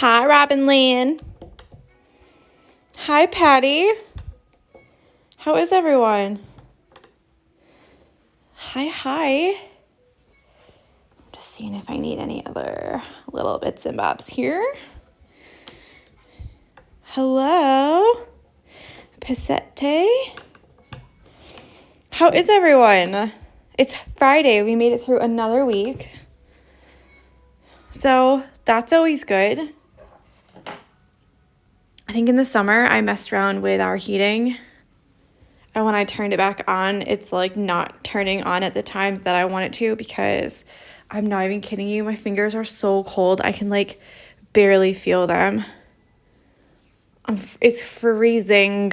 Hi, Robin Lynn. Hi, Patty. How is everyone? Hi. Just seeing if I need any other little bits and bobs here. Hello, Pisette. How is everyone? It's Friday. We made it through another week. So that's always good. I think in the summer I messed around with our heating. And when I turned it back on, it's like not turning on at the times that I want it to, because I'm not even kidding you. My fingers are so cold. I can like barely feel them. It's freezing.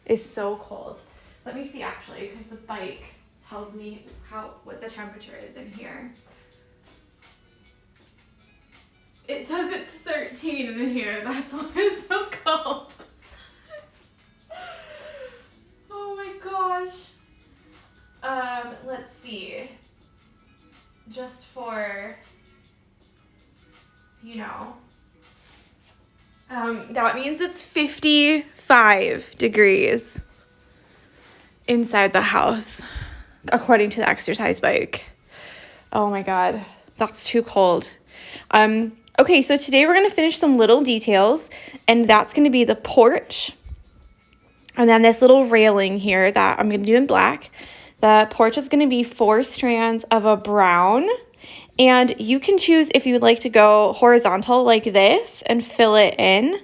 It's so cold. Let me see actually, because the bike tells me what the temperature is in here. It says it's 13 in here. That's why it's so cold. Oh my gosh. Let's see. Just for, that means it's 55 degrees inside the house, according to the exercise bike. Oh my God, that's too cold. Okay, so today we're going to finish some little details, and that's going to be the porch. And then this little railing here that I'm going to do in black. The porch is going to be 4 strands of a brown. And you can choose if you would like to go horizontal like this and fill it in.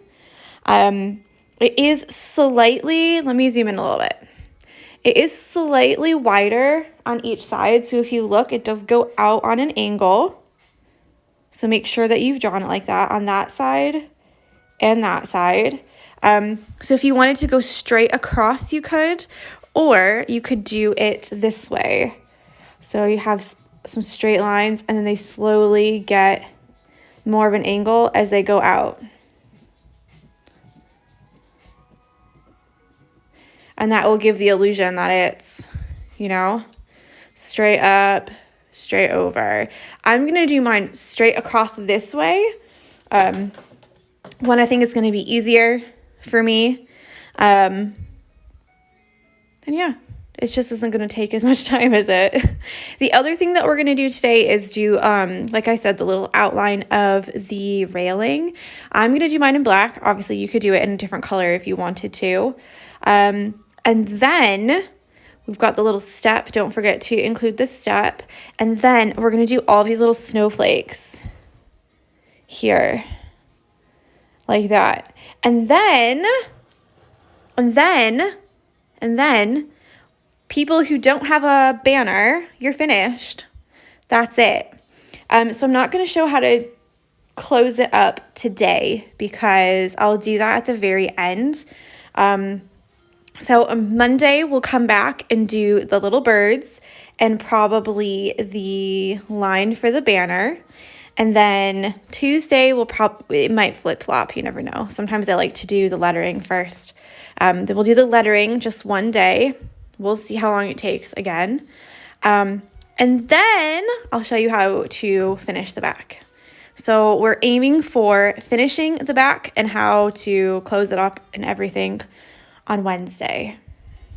It is slightly, let me zoom in a little bit. It is slightly wider on each side. So if you look, it does go out on an angle. So make sure that you've drawn it like that on that side and that side. So if you wanted to go straight across, you could, or you could do it this way. So you have some straight lines and then they slowly get more of an angle as they go out. And that will give the illusion that it's, straight up, straight over. I'm going to do mine straight across this way. One, I think it's going to be easier for me. And yeah, it just isn't going to take as much time as it. The other thing that we're going to do today is do, like I said, the little outline of the railing. I'm going to do mine in black. Obviously, you could do it in a different color if you wanted to. And then we've got the little step. Don't forget to include the step. And then we're going to do all these little snowflakes here. Like that. And then people who don't have a banner, you're finished. That's it. So I'm not going to show how to close it up today because I'll do that at the very end. So on Monday, we'll come back and do the little birds and probably the line for the banner. And then Tuesday, it might flip-flop, you never know. Sometimes I like to do the lettering first. Then we'll do the lettering just one day. We'll see how long it takes again. And then I'll show you how to finish the back. So we're aiming for finishing the back and how to close it up and everything on Wednesday.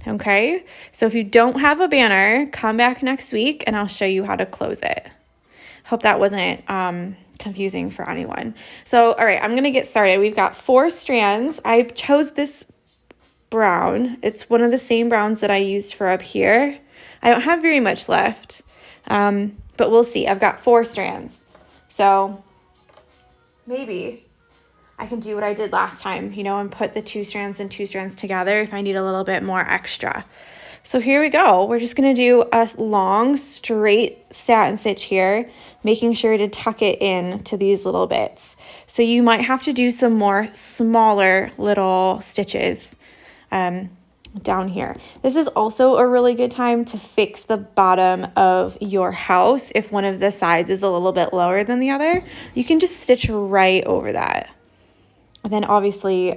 Okay? So if you don't have a banner, come back next week and I'll show you how to close it. Hope that wasn't confusing for anyone. So, all right, I'm going to get started. We've got 4 strands. I chose this brown. It's one of the same browns that I used for up here. I don't have very much left, but we'll see. I've got 4 strands. So maybe I can do what I did last time, and put the 2 strands and 2 strands together if I need a little bit more extra. So here we go. We're just going to do a long, straight satin stitch here, making sure to tuck it in to these little bits. So you might have to do some more smaller little stitches down here. This is also a really good time to fix the bottom of your house. If one of the sides is a little bit lower than the other, you can just stitch right over that. And then obviously you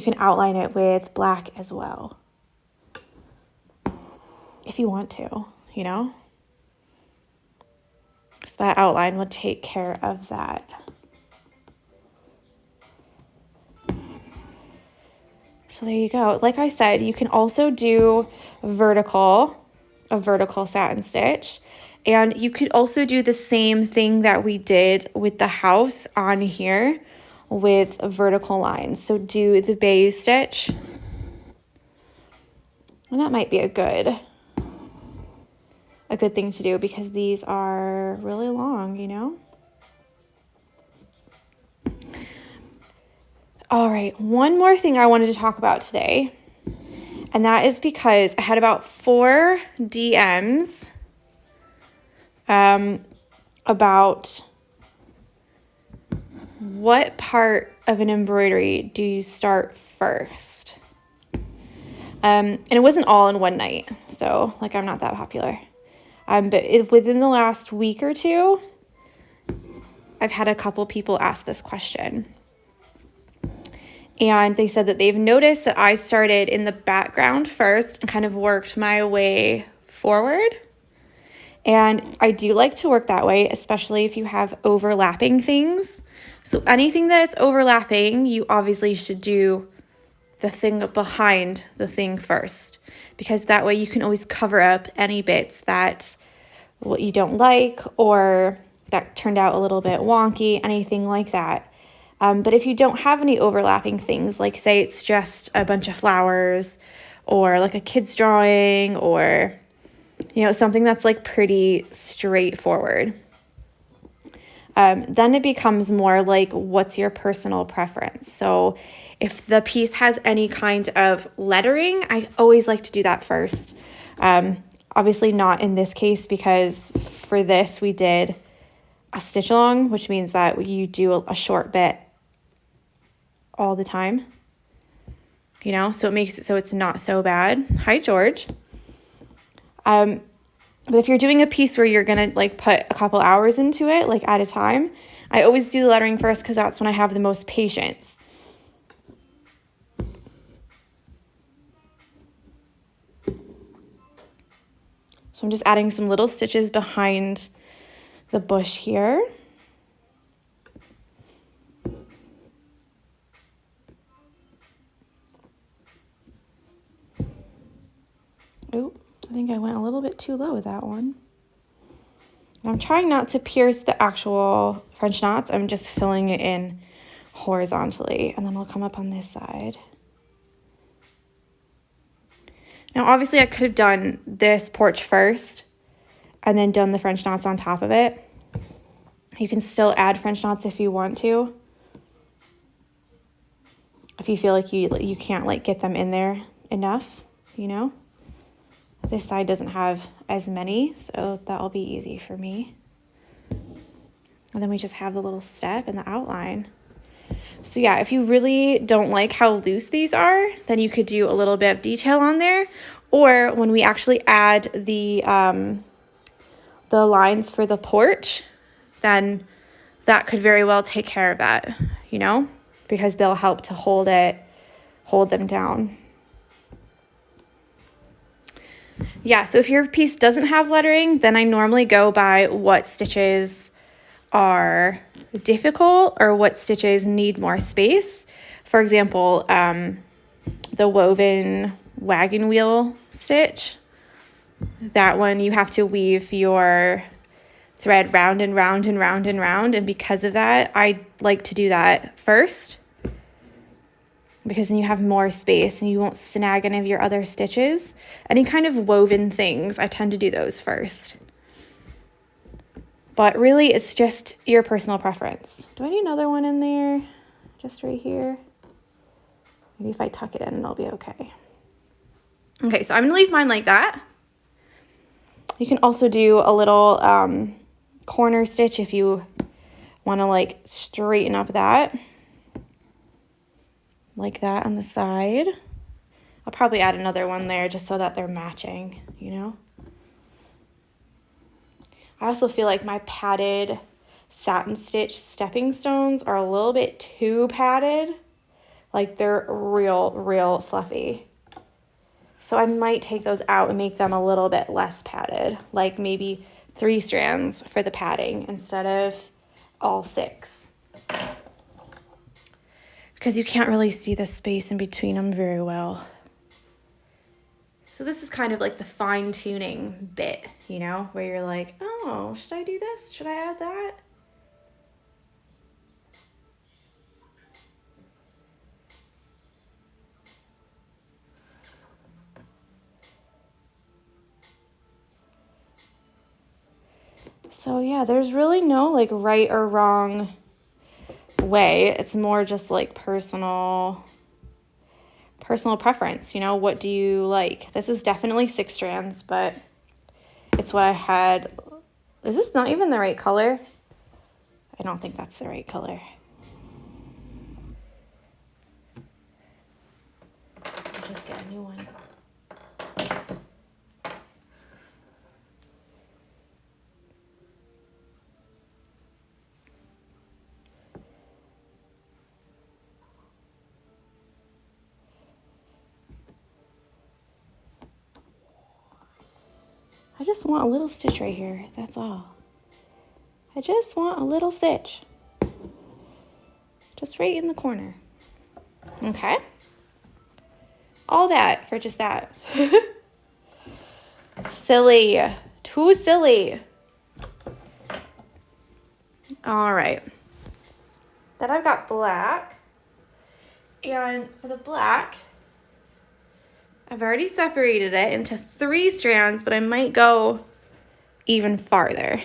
can outline it with black as well, if you want to, So that outline will take care of that. So there you go. Like I said, you can also do a vertical satin stitch. And you could also do the same thing that we did with the house on here with vertical lines. So do the base stitch. And that might be a good thing to do because these are really long, you know? All right, one more thing I wanted to talk about today, and that is because I had about 4 DMs about what part of an embroidery do you start first? And it wasn't all in one night, so like I'm not that popular. But within the last week or two, I've had a couple people ask this question. And they said that they've noticed that I started in the background first and kind of worked my way forward. And I do like to work that way, especially if you have overlapping things. So anything that's overlapping, you obviously should do the thing behind the thing first, because that way you can always cover up any bits that what you don't like or that turned out a little bit wonky, anything like that. But if you don't have any overlapping things, like say it's just a bunch of flowers or like a kid's drawing or, you know, something that's like pretty straightforward, then it becomes more like what's your personal preference. So if the piece has any kind of lettering, I always like to do that first. Obviously not in this case because for this we did a stitch along, which means that you do a short bit all the time, you know, so it makes it so it's not so bad. Hi, George. But if you're doing a piece where you're gonna like put a couple hours into it, like at a time, I always do the lettering first because that's when I have the most patience. So I'm just adding some little stitches behind the bush here. Oh, I think I went a little bit too low with that one. I'm trying not to pierce the actual French knots. I'm just filling it in horizontally, and then I'll come up on this side. Now, obviously, I could have done this porch first and then done the French knots on top of it. You can still add French knots if you want to. If you feel like you can't like get them in there enough, you know. This side doesn't have as many, so that'll be easy for me. And then we just have the little step and the outline. So yeah, if you really don't like how loose these are, then you could do a little bit of detail on there. Or when we actually add the lines for the porch, then that could very well take care of that, you know, because they'll help to hold them down. Yeah, so if your piece doesn't have lettering, then I normally go by what stitches are difficult or what stitches need more space. For example, the woven wagon wheel stitch, that one you have to weave your thread round and round and round and round, and because of that, I like to do that first because then you have more space and you won't snag any of your other stitches. Any kind of woven things, I tend to do those first. But really, it's just your personal preference. Do I need another one in there? Just right here? Maybe if I tuck it in, it'll be okay. Okay, so I'm gonna leave mine like that. You can also do a little corner stitch if you wanna like straighten up that. Like that on the side. I'll probably add another one there just so that they're matching, you know? I also feel like my padded satin stitch stepping stones are a little bit too padded. Like they're real fluffy. So I might take those out and make them a little bit less padded, like maybe 3 strands for the padding instead of all 6. because you can't really see the space in between them very well. So this is kind of like the fine tuning bit, you know, where you're like, oh, should I do this? Should I add that? So yeah, there's really no like right or wrong way. It's more just like personal preference, you know, what do you like? This is definitely 6 strands, but it's what I had. Is this not even the right color? I don't think that's the right color. I'll just get a new one. I just want a little stitch right here, that's all. I just want a little stitch. Just right in the corner. Okay. All that for just that. Silly. Too silly. All right. Then I've got black. And for the black, I've already separated it into 3 strands, but I might go even farther.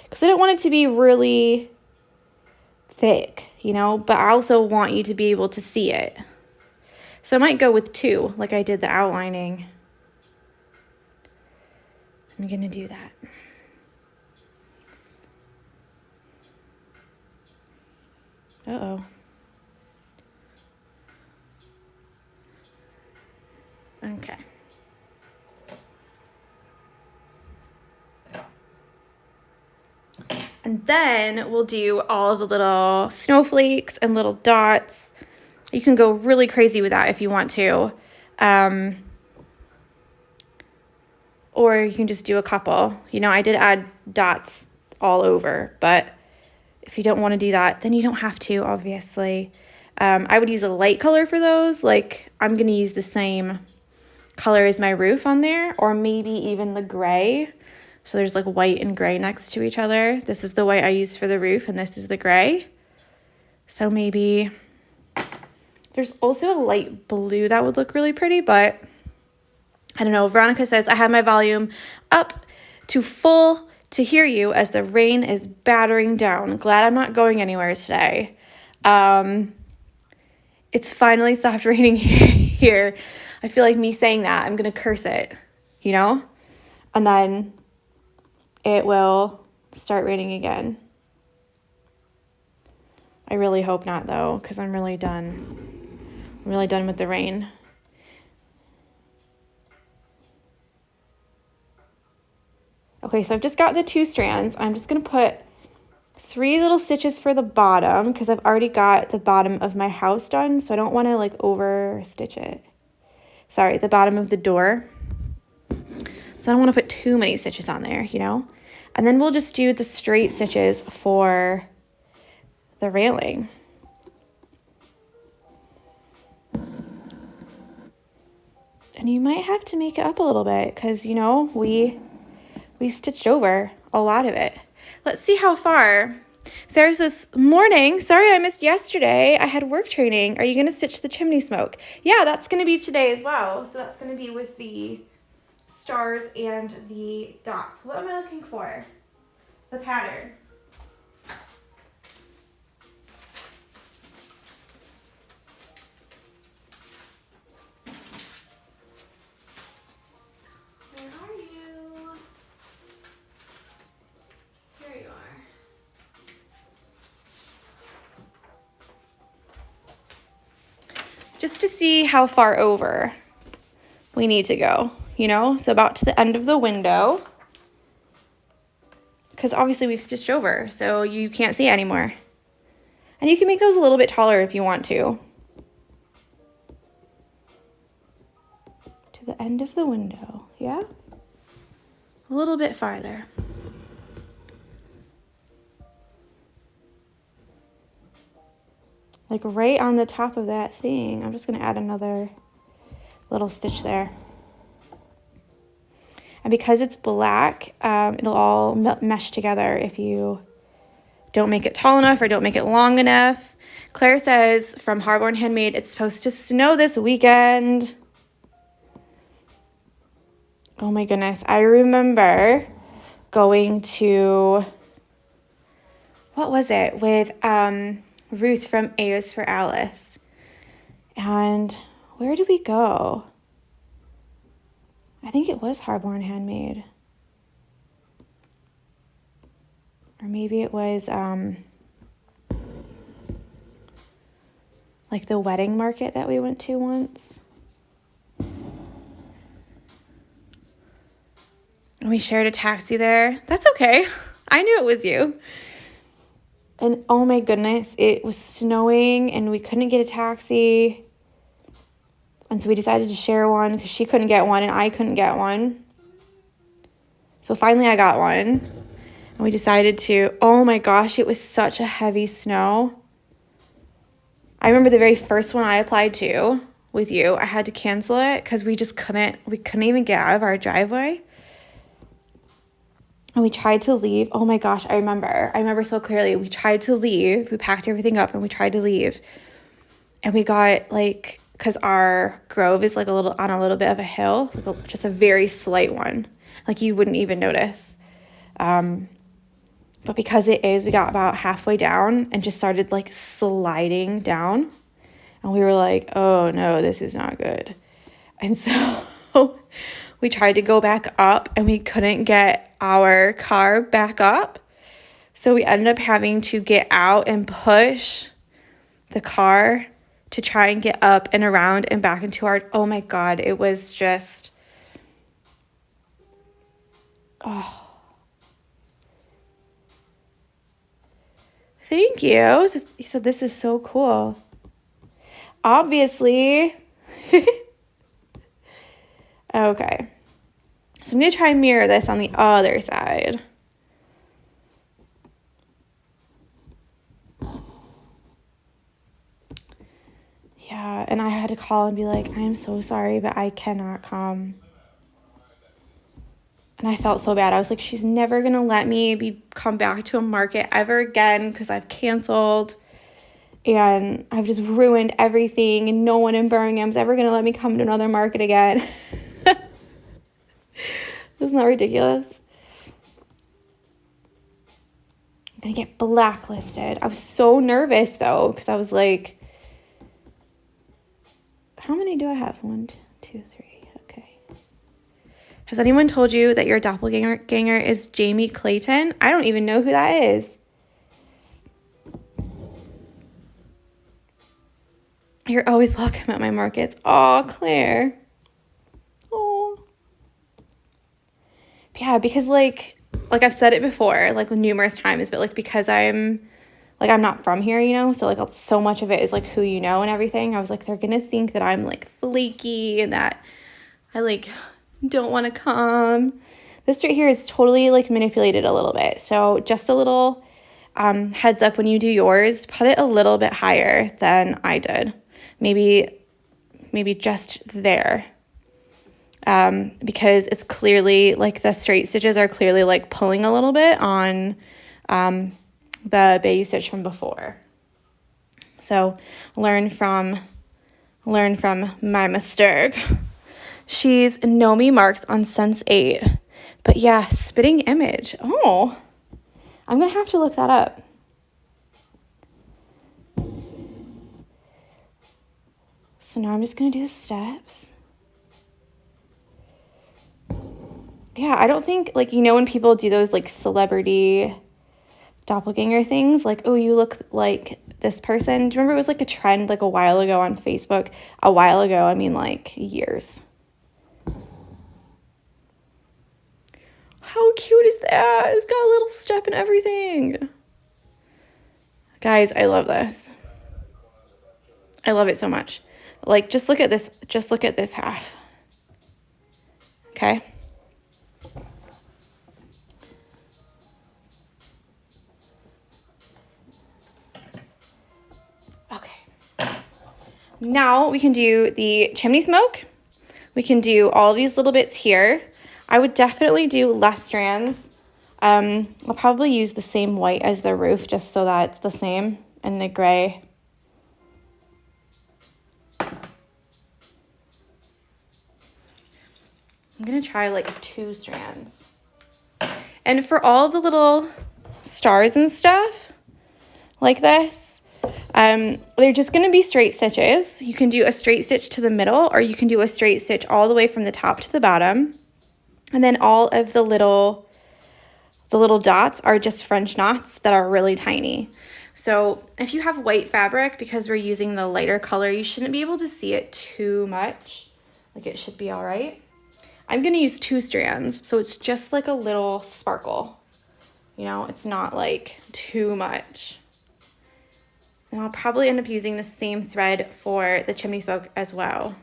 Because I don't want it to be really thick, you know, but I also want you to be able to see it. So I might go with 2, like I did the outlining. I'm going to do that. Uh-oh. Okay. And then we'll do all of the little snowflakes and little dots. You can go really crazy with that if you want to. Or you can just do a couple. You know, I did add dots all over, but if you don't want to do that, then you don't have to, obviously. I would use a light color for those. Like, I'm going to use the same color as my roof on there, or maybe even the gray. So there's like white and gray next to each other. This is the white I used for the roof, and this is the gray. So maybe there's also a light blue that would look really pretty, but I don't know. Veronica says, I have my volume up to full to hear you as the rain is battering down. Glad I'm not going anywhere today. It's finally stopped raining here. I feel like me saying that, I'm going to curse it, you know? And then it will start raining again. I really hope not, though, because I'm really done. I'm really done with the rain. Okay, so I've just got the 2 strands. I'm just going to put 3 little stitches for the bottom because I've already got the bottom of my house done, so I don't want to like over stitch it. Sorry, the bottom of the door. So I don't want to put too many stitches on there, you know? And then we'll just do the straight stitches for the railing. And you might have to make it up a little bit because, you know, we stitched over a lot of it. Let's see how far. Sarah says, morning. Sorry I missed yesterday. I had work training. Are you going to stitch the chimney smoke? Yeah, that's going to be today as well. So that's going to be with the stars and the dots. What am I looking for? The pattern. Where are you? Here you are. Just to see how far over we need to go, you know? So about to the end of the window, because obviously we've stitched over, so you can't see it anymore. And you can make those a little bit taller if you want to. To the end of the window, yeah? A little bit farther. like right on the top of that thing. I'm just going to add another little stitch there. And because it's black, it'll all mesh together if you don't make it tall enough or don't make it long enough. Claire says from Harborne Handmade, it's supposed to snow this weekend. Oh my goodness. I remember going to, what was it, with Ruth from A's for Alice. And where did we go? I think it was Harborne Handmade. Or maybe it was like the wedding market that we went to once. And we shared a taxi there. That's okay. I knew it was you. And oh my goodness, it was snowing and we couldn't get a taxi. And so we decided to share one because she couldn't get one and I couldn't get one. So finally I got one. And we decided to, oh my gosh, it was such a heavy snow. I remember the very first one I applied to with you, I had to cancel it because we couldn't even get out of our driveway. And we tried to leave. Oh my gosh, I remember so clearly. We tried to leave. We packed everything up and we tried to leave. And we got like, because our grove is like on a little bit of a hill, like just a very slight one. Like you wouldn't even notice. But because it is, we got about halfway down and just started like sliding down. And we were like, oh no, this is not good. And so we tried to go back up and we couldn't get our car back up. So we ended up having to get out and push the car to try and get up and around and back into our, oh my God, it was just, oh. Thank you. He said, this is so cool. Obviously. Okay. So I'm going to try and mirror this on the other side. Yeah, and I had to call and be like, I'm so sorry, but I cannot come. And I felt so bad. I was like, she's never going to let me come back to a market ever again because I've canceled and I've just ruined everything and no one in Birmingham's ever going to let me come to another market again. Isn't that ridiculous? I'm going to get blacklisted. I was so nervous though because I was like, how many do I have? 1, 2, 3. Has anyone told you that your doppelganger is Jamie Clayton? I don't even know who that is. You're always welcome at my markets. Aw, Claire. Oh. Yeah, because like I've said it before, like numerous times, but like because I'm not from here, you know, so like so much of it is like who you know and everything. I was like, they're gonna think that I'm like flaky and that I like don't want to come. This right here is totally like manipulated a little bit. So just a little heads up when you do yours, put it a little bit higher than I did. Maybe just there. Because it's clearly like the straight stitches are clearly like pulling a little bit on the baby stitch from before. So learn from my mistake. She's Nomi Marks on Sense 8. But yeah, spitting image. Oh, I'm going to have to look that up. So now I'm just going to do the steps. Yeah, I don't think, like, you know when people do those, like, celebrity doppelganger things? Like, oh, you look like this person. Do you remember it was, like, a trend, like, a while ago on Facebook? A while ago, I mean, like, years. How cute is that? It's got a little step and everything. Guys, I love this. I love it so much. Like, just look at this. Just look at this half. Okay? Okay. Now we can do the chimney smoke. We can do all these little bits here. I would definitely do less strands. I'll probably use the same white as the roof just so that it's the same, and the gray. I'm gonna try like 2 strands. And for all the little stars and stuff like this, they're just gonna be straight stitches. You can do a straight stitch to the middle, or you can do a straight stitch all the way from the top to the bottom. And then all of the little dots are just French knots that are really tiny. So if you have white fabric, because we're using the lighter color, you shouldn't be able to see it too much. Like, it should be all right. I'm gonna use 2 strands, so it's just like a little sparkle. You know, it's not like too much. And I'll probably end up using the same thread for the chimney smoke as well.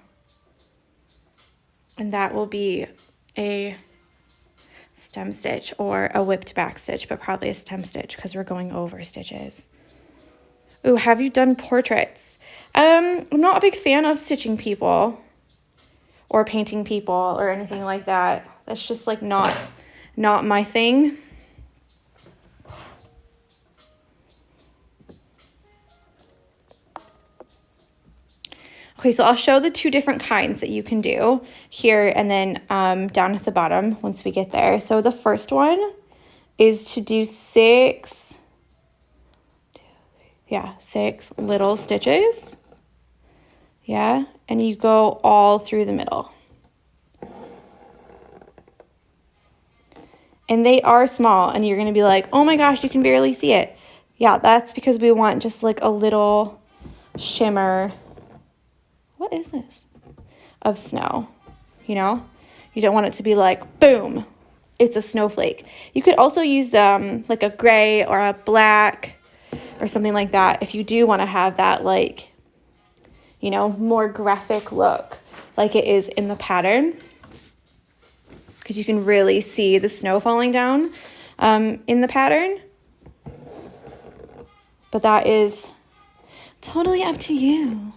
And that will be a stem stitch or a whipped back stitch, but probably a stem stitch because we're going over stitches. Ooh, have you done portraits? I'm not a big fan of stitching people or painting people or anything like that. That's just like not my thing. Okay, so I'll show the 2 different kinds that you can do here and then down at the bottom once we get there. So the first one is to do 6 little stitches. Yeah, and you go all through the middle. And they are small, and you're gonna be like, oh my gosh, you can barely see it. Yeah, that's because we want just like a little shimmer. What is this? Of snow, you know? You don't want it to be like, boom, it's a snowflake. You could also use like a gray or a black or something like that if you do want to have that, like, you know, more graphic look like it is in the pattern, because you can really see the snow falling down in the pattern. But that is totally up to you.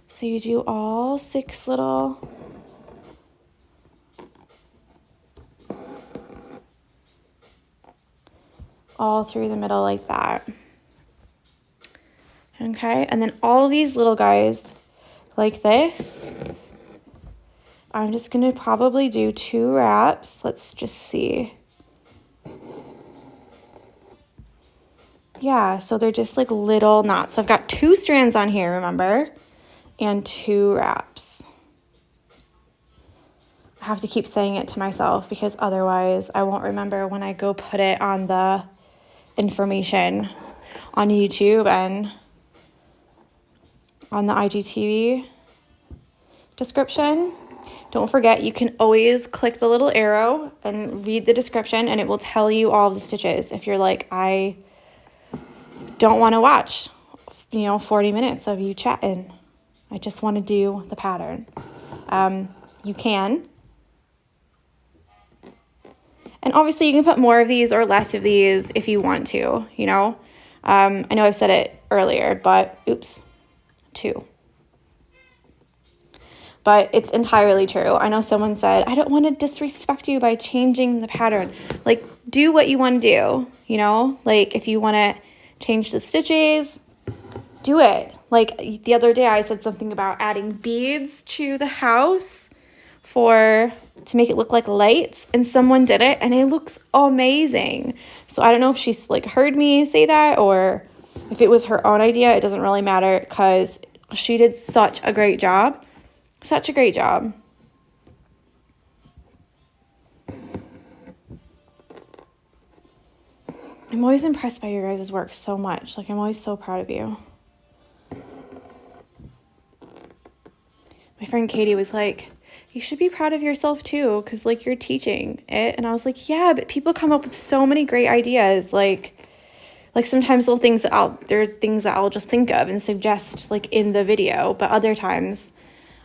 So you do all 6 little all through the middle like that. Okay, and then all these little guys like this. I'm just gonna probably do 2 wraps. Let's just see. Yeah, so they're just like little knots. So I've got 2 strands on here, remember? And 2 wraps. I have to keep saying it to myself because otherwise I won't remember when I go put it on the information on YouTube and on the IGTV description. Don't forget, you can always click the little arrow and read the description, and it will tell you all the stitches. If you're like, I don't want to watch, 40 minutes of you chatting. I just want to do the pattern. You can. And obviously you can put more of these or less of these if you want to, I know I've said it earlier, but oops, 2. But it's entirely true. I know someone said, I don't want to disrespect you by changing the pattern. Like, do what you want to do, Like, if you want to change the stitches, do it. Like, the other day I said something about adding beads to the house to make it look like lights, and someone did it, and it looks amazing. So I don't know if she's, like, heard me say that or if it was her own idea. It doesn't really matter because she did such a great job. Such a great job. I'm always impressed by your guys' work so much. Like, I'm always so proud of you. My friend Katie was like, you should be proud of yourself too, because, like, you're teaching it. And I was like, yeah, but people come up with so many great ideas. Like sometimes little things there are things that I'll just think of and suggest, like, in the video. But other times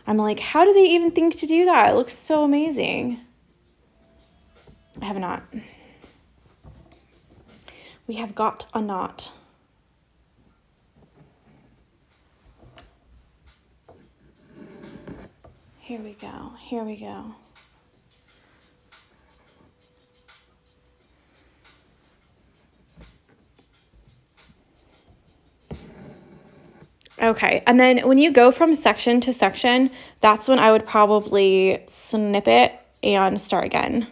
I'm like, how do they even think to do that? It looks so amazing. I have not. we have got a knot. Here we go, here we go. Okay, and then when you go from section to section, that's when I would probably snip it and start again.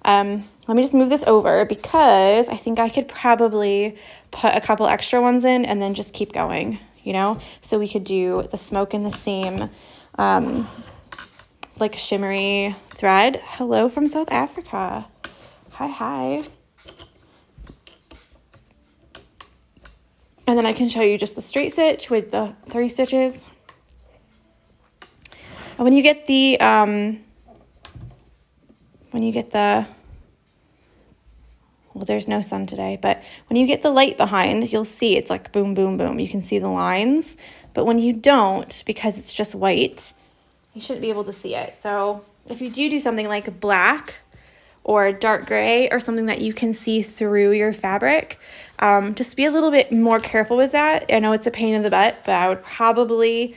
Let me just move this over because I think I could probably put a couple extra ones in and then just keep going, you know? So we could do the smoke in the same, like shimmery thread. Hello from South Africa. Hi, hi. And then I can show you just the straight stitch with the 3 stitches. And when you get the, well, there's no sun today, but when you get the light behind, you'll see it's like boom, boom, boom. You can see the lines, but when you don't, because it's just white, you shouldn't be able to see it. So if you do something like black or dark gray or something that you can see through your fabric, just be a little bit more careful with that. I know it's a pain in the butt, but I would probably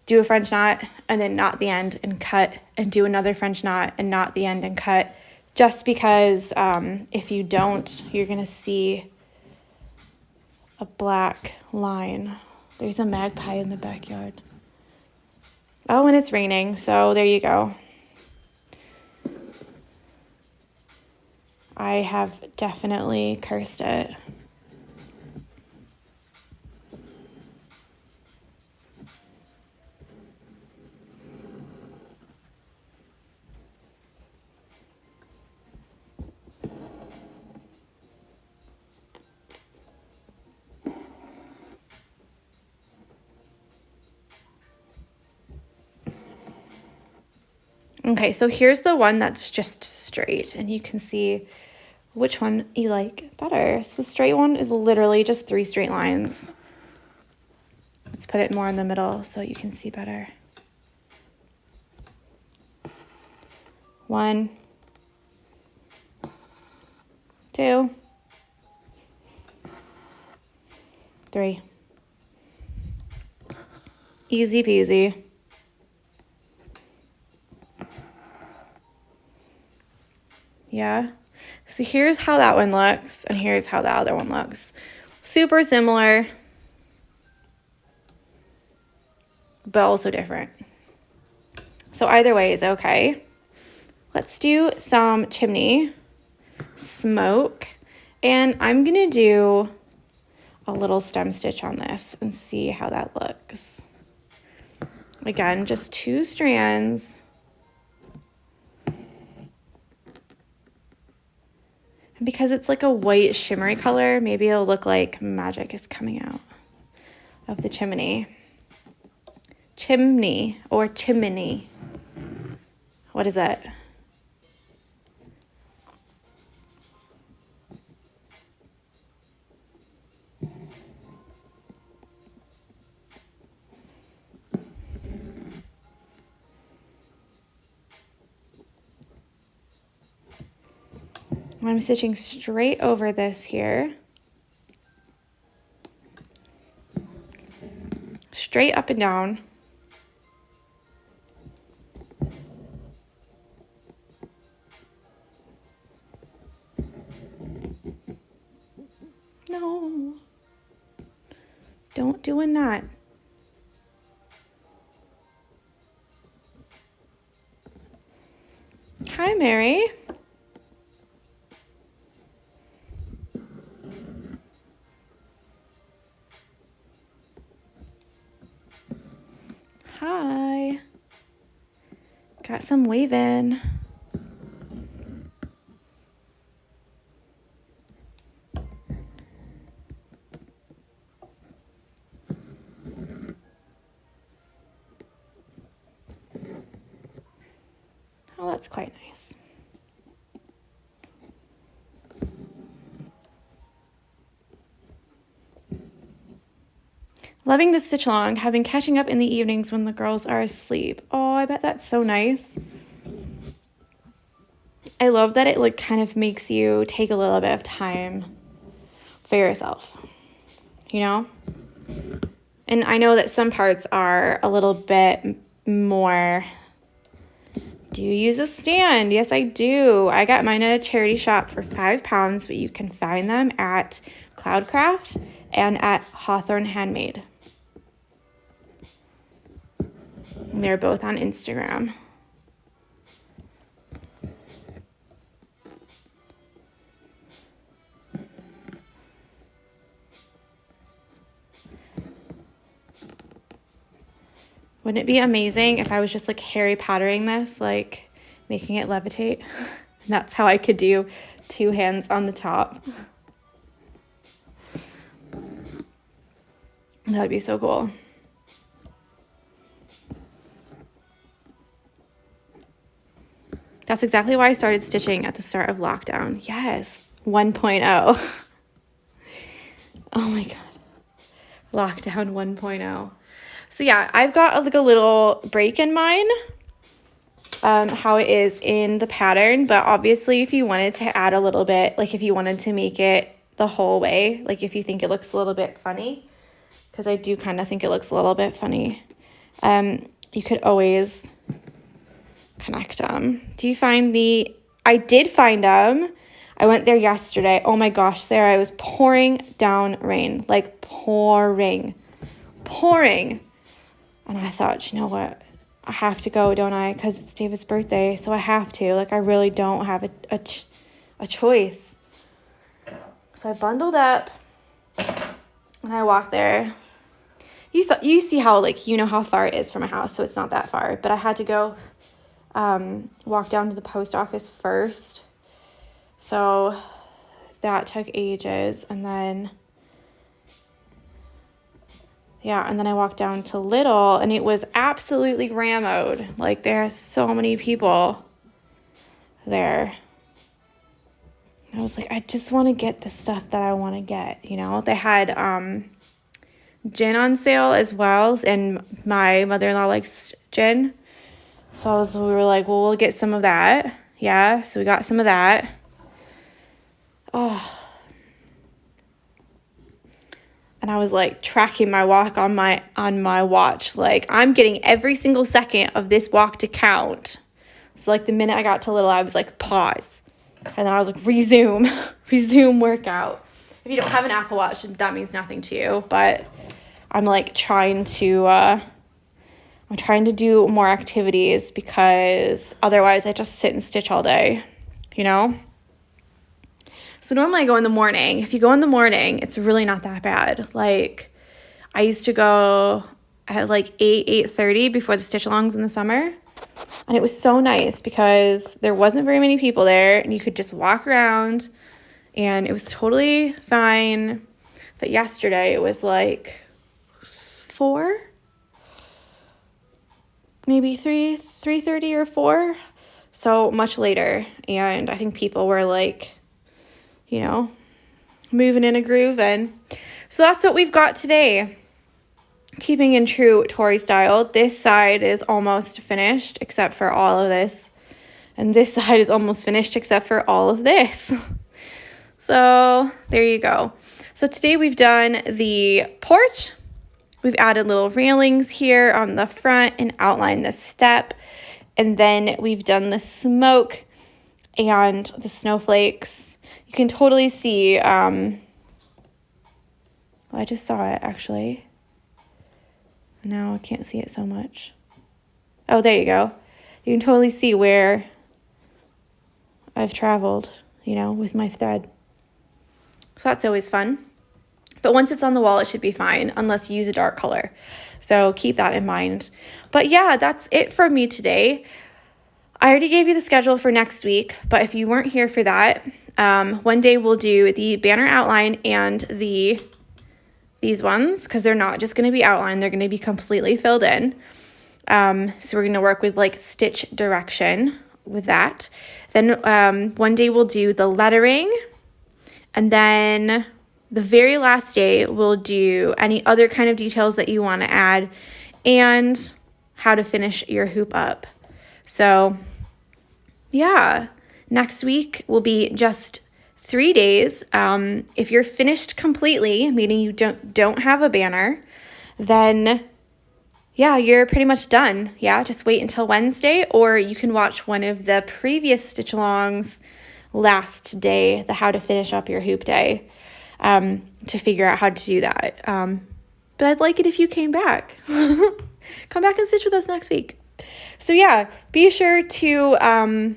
do a French knot and then knot the end and cut, and do another French knot and knot the end and cut, just because if you don't, you're gonna see a black line. There's a magpie in the backyard. Oh, and it's raining, so there you go. I have definitely cursed it. Okay, so here's the one that's just straight, and you can see which one you like better. So the straight one is literally just 3 straight lines. Let's put it more in the middle so you can see better. 1, 2, 3. Easy peasy. Yeah. So here's how that one looks, and here's how the other one looks. Super similar, but also different. So either way is okay. Let's do some chimney, smoke, and I'm gonna do a little stem stitch on this and see how that looks. Again, just 2 strands. Because it's like a white shimmery color, maybe it'll look like magic is coming out of the chimney. Chimney or chimney. What is that? I'm stitching straight over this here. Straight up and down. No. Don't do a knot. Hi, Mary. Hi. Got some waving. Oh, that's quite nice. Loving the stitch along, have been catching up in the evenings when the girls are asleep. Oh, I bet that's so nice. I love that it like kind of makes you take a little bit of time for yourself, you know? And I know that some parts are a little bit more. Do you use a stand? Yes, I do. I got mine at a charity shop for £5, but you can find them at Cloudcraft and at Hawthorne Handmade. And they're both on Instagram. Wouldn't it be amazing if I was just like Harry Pottering this, like making it levitate? And that's how I could do 2 hands on the top. That would be so cool. That's exactly why I started stitching at the start of lockdown. Yes, 1.0. Oh my God. Lockdown 1.0. So yeah, I've got like a little break in mine, how it is in the pattern, but obviously if you wanted to add a little bit, like if you wanted to make it the whole way, like if you think it looks a little bit funny, because I do kind of think it looks a little bit funny, you could always connect them. Do you find I did find them. I went there yesterday. Oh my gosh, Sarah, it was pouring down rain, like pouring. And I thought, you know what? I have to go, don't I? Because it's David's birthday, so I have to. Like, I really don't have a choice. So I bundled up, and I walked there. You see how, like, you know how far it is from my house, so it's not that far. But I had to go walk down to the post office first. So that took ages, and then... yeah, and then I walked down to Little, and it was absolutely rammed. Like, there are so many people there. And I was like, I just want to get the stuff that I want to get, you know? They had gin on sale as well, and my mother-in-law likes gin. So we were like, well, we'll get some of that. Yeah, so we got some of that. Oh. And I was like tracking my walk on my watch. Like, I'm getting every single second of this walk to count. So like the minute I got to Little, I was like, pause. And then I was like, resume workout. If you don't have an Apple Watch, that means nothing to you. But I'm like trying to do more activities, because otherwise I just sit and stitch all day, you know? So normally I go in the morning. If you go in the morning, it's really not that bad. Like, I used to go at like 8:30 before the Stitchalongs in the summer. And it was so nice because there wasn't very many people there, and you could just walk around, and it was totally fine. But yesterday it was like 4, maybe 3:30 or 4. So much later. And I think people were like, you know, moving in a groove. And so that's what we've got today. Keeping in true Tori style, this side is almost finished except for all of this. And this side is almost finished except for all of this. So there you go. So today we've done the porch. We've added little railings here on the front and outlined the step. And then we've done the smoke and the snowflakes. You can totally see, well, I just saw it actually. Now I can't see it so much. Oh, there you go. You can totally see where I've traveled, you know, with my thread. So that's always fun. But once it's on the wall, it should be fine, unless you use a dark color. So keep that in mind. But yeah, that's it for me today. I already gave you the schedule for next week, but if you weren't here for that, one day we'll do the banner outline and these ones, because they're not just going to be outlined, they're going to be completely filled in. So we're going to work with like stitch direction with that. Then one day we'll do the lettering, and then the very last day we'll do any other kind of details that you want to add and how to finish your hoop up. So yeah, next week will be just 3 days. If you're finished completely, meaning you don't have a banner, then yeah, you're pretty much done. Yeah, just wait until Wednesday, or you can watch one of the previous Stitchalongs last day, the how to finish up your hoop day, to figure out how to do that. But I'd like it if you came back. Come back and stitch with us next week. So yeah, be sure to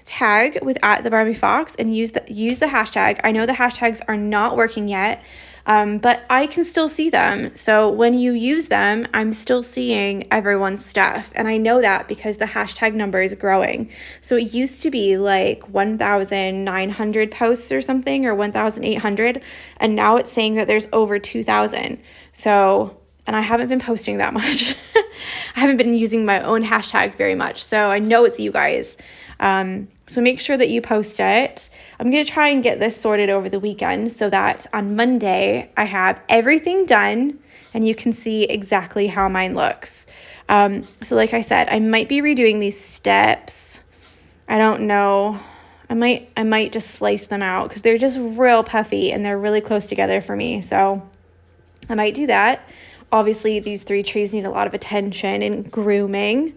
tag with @theBarbieFox and use the hashtag. I know the hashtags are not working yet, but I can still see them. So when you use them, I'm still seeing everyone's stuff. And I know that because the hashtag number is growing. So it used to be like 1,900 posts or something, or 1,800. And now it's saying that there's over 2,000. So, and I haven't been posting that much. I haven't been using my own hashtag very much. So I know it's you guys. So make sure that you post it. I'm going to try and get this sorted over the weekend so that on Monday I have everything done and you can see exactly how mine looks. So like I said, I might be redoing these steps. I don't know. I might just slice them out because they're just real puffy and they're really close together for me. So I might do that. Obviously, these 3 trees need a lot of attention and grooming,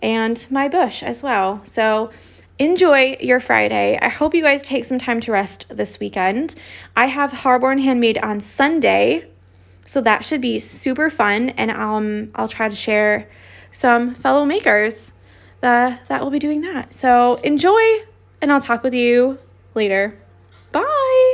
and my bush as well. So enjoy your Friday. I hope you guys take some time to rest this weekend. I have Harborne Handmade on Sunday, so that should be super fun, and I'll try to share some fellow makers that will be doing that. So enjoy, and I'll talk with you later. Bye!